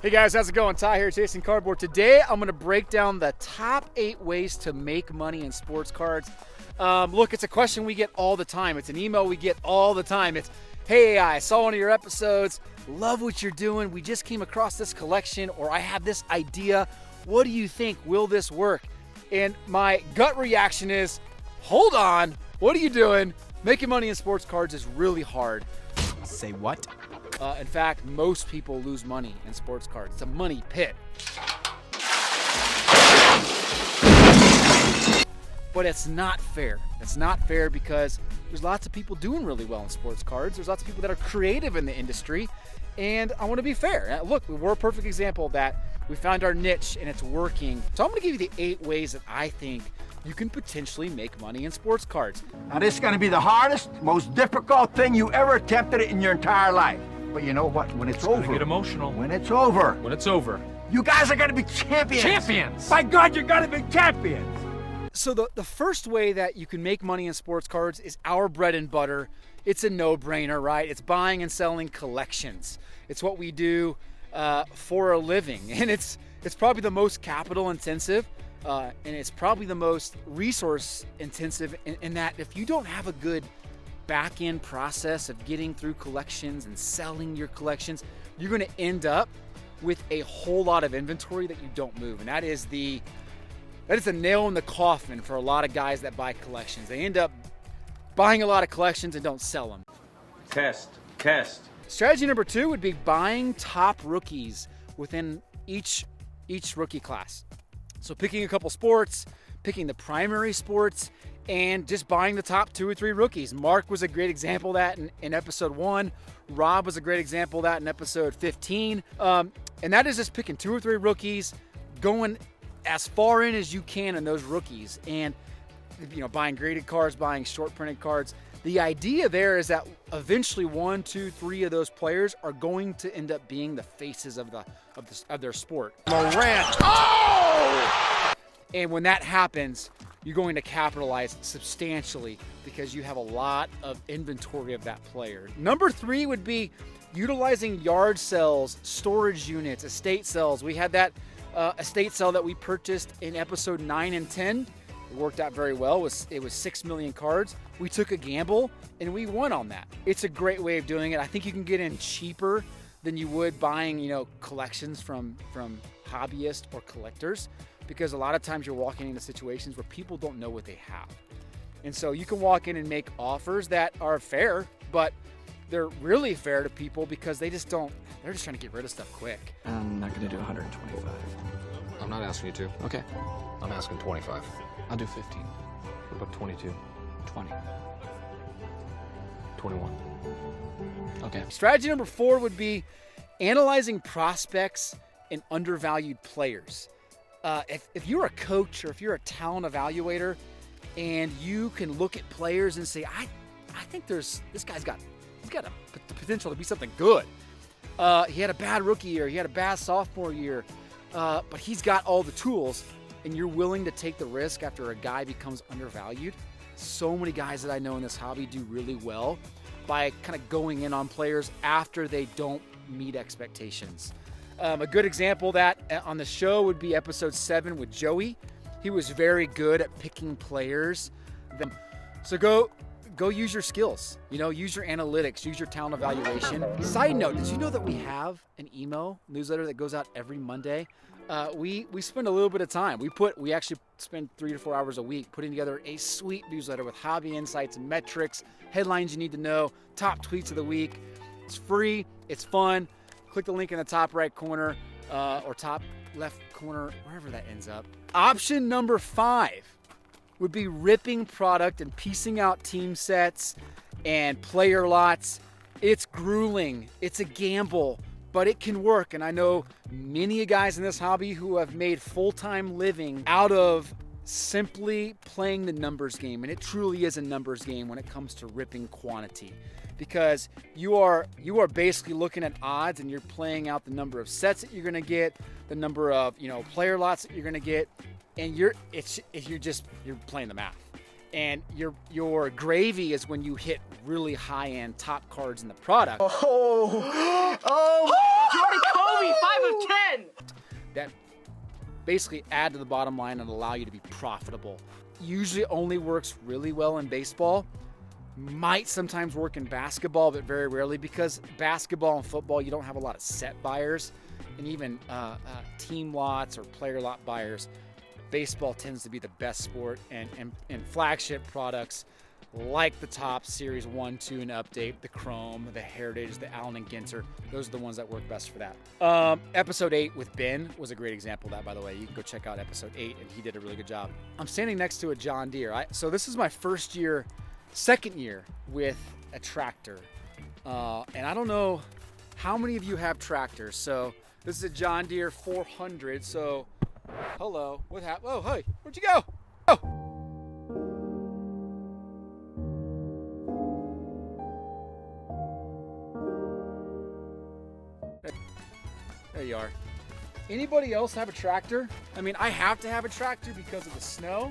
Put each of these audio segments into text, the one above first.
Hey guys, how's it going? Ty here, Chasing Cardboard. Today I'm going to break down the top 8 ways to make money in sports cards. Look, it's a question we get all the time. It's an email we get all the time. It's, hey, I saw one of your episodes. Love what you're doing. We just came across this collection, or I have this idea. What do you think? Will this work? And my gut reaction is, hold on. What are you doing? Making money in sports cards is really hard. Say what? In fact, most people lose money in sports cards. It's a money pit. But it's not fair. It's not fair because there's lots of people doing really well in sports cards. There's lots of people that are creative in the industry, and I want to be fair. Look, we're a perfect example of that. We found our niche and it's working. So I'm going to give you the 8 ways that I think you can potentially make money in sports cards. Now this is going to be the hardest, most difficult thing you ever attempted in your entire life. But you know what? When it's over, get emotional. When it's over, you guys are going to be champions. Champions! By God, you're going to be champions. So the first way that you can make money in sports cards is our bread and butter. It's a no-brainer, right? It's buying and selling collections. It's what we do for a living, and it's probably the most capital intensive, and it's probably the most resource intensive in that if you don't have a good back-end process of getting through collections and selling your collections, you're going to end up with a whole lot of inventory that you don't move, and that is a nail in the coffin for a lot of guys that buy collections. They end up buying a lot of collections and don't sell them. Test. Strategy number 2 would be buying top rookies within each rookie class. So picking a couple sports, picking the primary sports, and just buying the top 2 or 3 rookies. Mark was a great example of that in episode 1. Rob was a great example of that in episode 15. And that is just picking 2 or 3 rookies, going as far in as you can in those rookies, and buying graded cards, buying short printed cards. The idea there is that eventually 1, 2, 3 of those players are going to end up being the faces of their sport. Morant. Oh! And when that happens, you're going to capitalize substantially because you have a lot of inventory of that player. Number 3 would be utilizing yard sales, storage units, estate sales. We had that estate sale that we purchased in episode 9 and 10. It worked out very well. It was 6 million cards. We took a gamble and we won on that. It's a great way of doing it. I think you can get in cheaper than you would buying, collections from hobbyists or collectors, because a lot of times you're walking into situations where people don't know what they have. And so you can walk in and make offers that are fair, but they're really fair to people because they're just trying to get rid of stuff quick. I'm not gonna do 125. I'm not asking you to. Okay, I'm asking 25. I'll do 15. What about 22? 20. 21. Okay. Strategy number 4 would be analyzing prospects and undervalued players. If you're a coach or if you're a talent evaluator and you can look at players and say, I think this guy's got the potential to be something good. He had a bad rookie year, he had a bad sophomore year, but he's got all the tools, and you're willing to take the risk after a guy becomes undervalued. So many guys that I know in this hobby do really well by kind of going in on players after they don't meet expectations. A good example of that on the show would be episode 7 with Joey. He was very good at picking players. So go use your skills, use your analytics, use your talent evaluation. Side note, did you know that we have an email newsletter that goes out every Monday? We spend a little bit of time. We actually spend 3 to 4 hours a week putting together a sweet newsletter with hobby insights, metrics, headlines you need to know, top tweets of the week. It's free, it's fun. Click the link in the top right corner or top left corner, wherever that ends up. Option number 5 would be ripping product and piecing out team sets and player lots. It's grueling, it's a gamble, but it can work. And I know many guys in this hobby who have made full-time living out of simply playing the numbers game. And it truly is a numbers game when it comes to ripping quantity, because you are basically looking at odds and you're playing out the number of sets that you're going to get, the number of player lots that you're going to get, and you're playing the math. And your gravy is when you hit really high-end top cards in the product. Oh Jordan Kobe, 5 of 10. That basically add to the bottom line and allow you to be profitable. Usually only works really well in baseball. Might sometimes work in basketball, but very rarely, because basketball and football, you don't have a lot of set buyers, and even team lots or player lot buyers. Baseball tends to be the best sport, and flagship products like the Topps Series 1, 2, and Update, the Chrome, the Heritage, the Allen and Ginter, those are the ones that work best for that. Episode 8 with Ben was a great example of that, by the way. You can go check out episode 8, and he did a really good job. I'm standing next to a John Deere. So this is my second year with a tractor. And I don't know how many of you have tractors. So this is a John Deere 400. So, hello, what happened? Oh, hey, where'd you go? Oh. There you are. Anybody else have a tractor? I mean, I have to have a tractor because of the snow,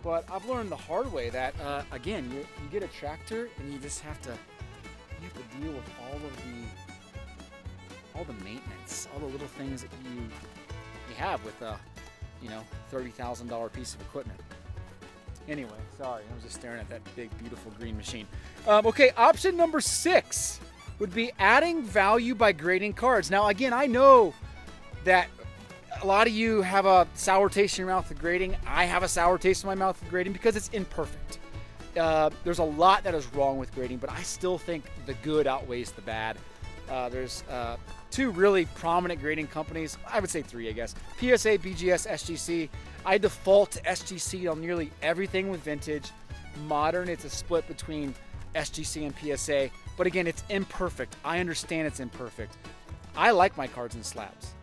but I've learned the hard way that, again, you get a tractor and you just have to deal with all the maintenance, all the little things that you have with a, $30,000 piece of equipment. Anyway, sorry, I was just staring at that big, beautiful green machine. Okay, option number 6 would be adding value by grading cards. Now, again, I know that a lot of you have a sour taste in your mouth with grading. I have a sour taste in my mouth with grading because it's imperfect. There's a lot that is wrong with grading, but I still think the good outweighs the bad. There's 2 really prominent grading companies. I would say 3, I guess. PSA, BGS, SGC. I default to SGC on nearly everything with vintage. Modern, it's a split between SGC and PSA. But again, it's imperfect. I understand it's imperfect. I like my cards in slabs.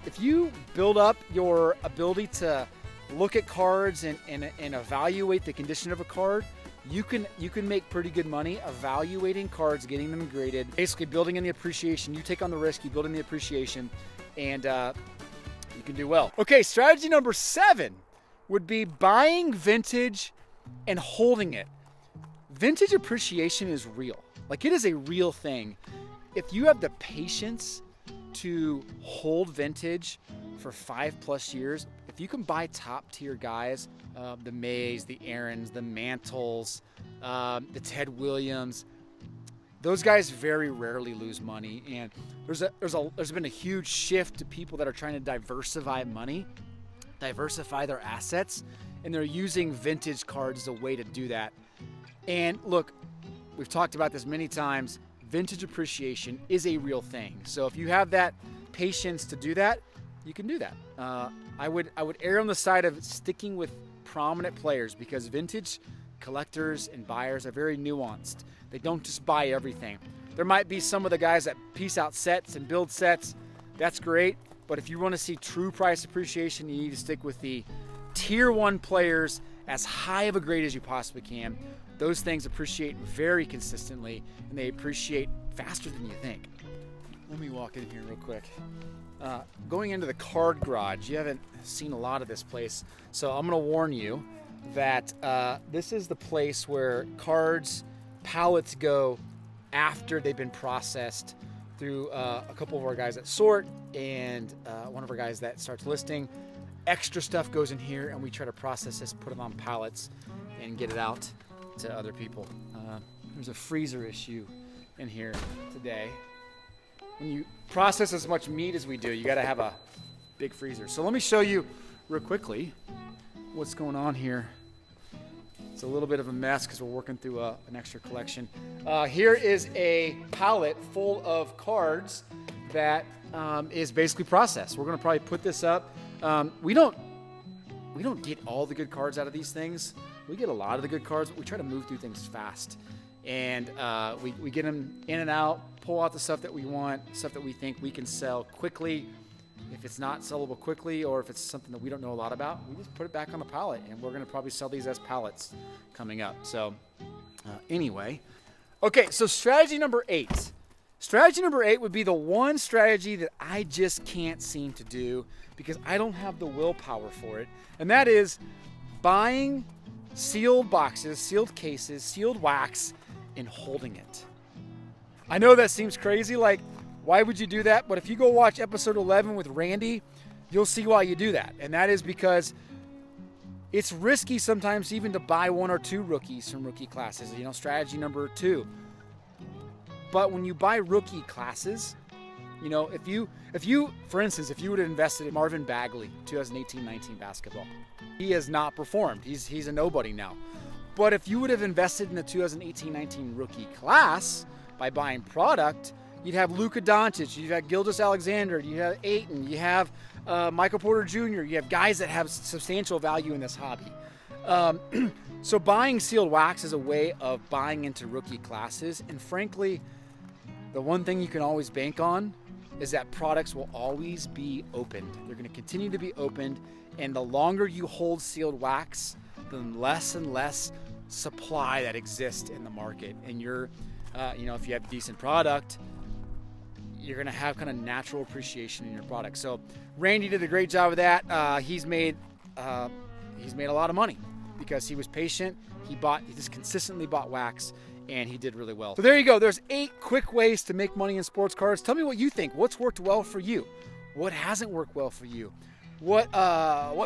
If you build up your ability to look at cards and evaluate the condition of a card, you can make pretty good money evaluating cards, getting them graded, basically building in the appreciation. You take on the risk, you build in the appreciation, and you can do well. Okay, strategy number 7 would be buying vintage and holding it. Vintage appreciation is real. Like, it is a real thing. If you have the patience to hold vintage for 5+ years, if you can buy top tier guys, the Mays, the Aarons, the Mantles, the Ted Williams, those guys very rarely lose money. And there's been a huge shift to people that are trying to diversify money, diversify their assets, and they're using vintage cards as a way to do that. And look, we've talked about this many times. Vintage appreciation is a real thing. So if you have that patience to do that, you can do that. I would err on the side of sticking with prominent players, because vintage collectors and buyers are very nuanced. They don't just buy everything. There might be some of the guys that piece out sets and build sets. That's great. But if you want to see true price appreciation, you need to stick with the tier 1 players, as high of a grade as you possibly can. Those things appreciate very consistently, and they appreciate faster than you think. Let me walk in here real quick. Going into the card garage, you haven't seen a lot of this place, so I'm going to warn you that this is the place where cards, pallets go after they've been processed through a couple of our guys that sort, and one of our guys that starts listing. Extra stuff goes in here, and we try to process this, put it on pallets, and get it out to other people. There's a freezer issue in here today. When you process as much meat as we do, you got to have a big freezer. So let me show you real quickly what's going on here. It's a little bit of a mess because we're working through an extra collection. Here is a pallet full of cards that is basically processed. We're going to probably put this up. We don't get all the good cards out of these things. We get a lot of the good cards, but we try to move through things fast. And we get them in and out, pull out the stuff that we want, stuff that we think we can sell quickly. If it's not sellable quickly, or if it's something that we don't know a lot about, we just put it back on the pallet, and we're going to probably sell these as pallets coming up. So anyway. Okay, so strategy number 8. Strategy number 8 would be the one strategy that I just can't seem to do because I don't have the willpower for it. And that is buying sealed boxes, sealed cases, sealed wax, and holding it. I know that seems crazy. Like, Why would you do that? But if you go watch episode 11 with Randy, you'll see why you do that. And that is because it's risky sometimes even to buy 1 or 2 rookies from rookie classes, strategy number 2. But when you buy rookie classes, if you, for instance, if you would have invested in Marvin Bagley, 2018-19 basketball, he has not performed. He's a nobody now. But if you would have invested in the 2018-19 rookie class by buying product, you'd have Luka Doncic, you'd have Gilgeous-Alexander, you have Ayton, you have Michael Porter Jr., you have guys that have substantial value in this hobby. So buying sealed wax is a way of buying into rookie classes, and frankly, the one thing you can always bank on is that products will always be opened. They're going to continue to be opened, and the longer you hold sealed wax, the less and less supply that exists in the market. And you're, if you have decent product, you're going to have kind of natural appreciation in your product. So Randy did a great job of that. He's made a lot of money because he was patient. He just consistently bought wax, and he did really well. So there you go. There's 8 quick ways to make money in sports cards. Tell me what you think. What's worked well for you? What hasn't worked well for you? What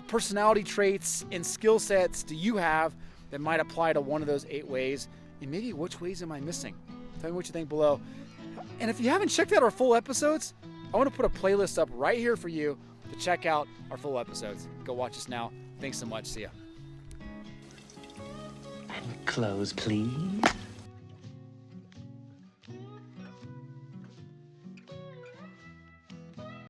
personality traits and skill sets do you have that might apply to one of those 8 ways? And maybe which ways am I missing? Tell me what you think below. And if you haven't checked out our full episodes, I want to put a playlist up right here for you to check out our full episodes. Go watch us now. Thanks so much. See ya. And close, please.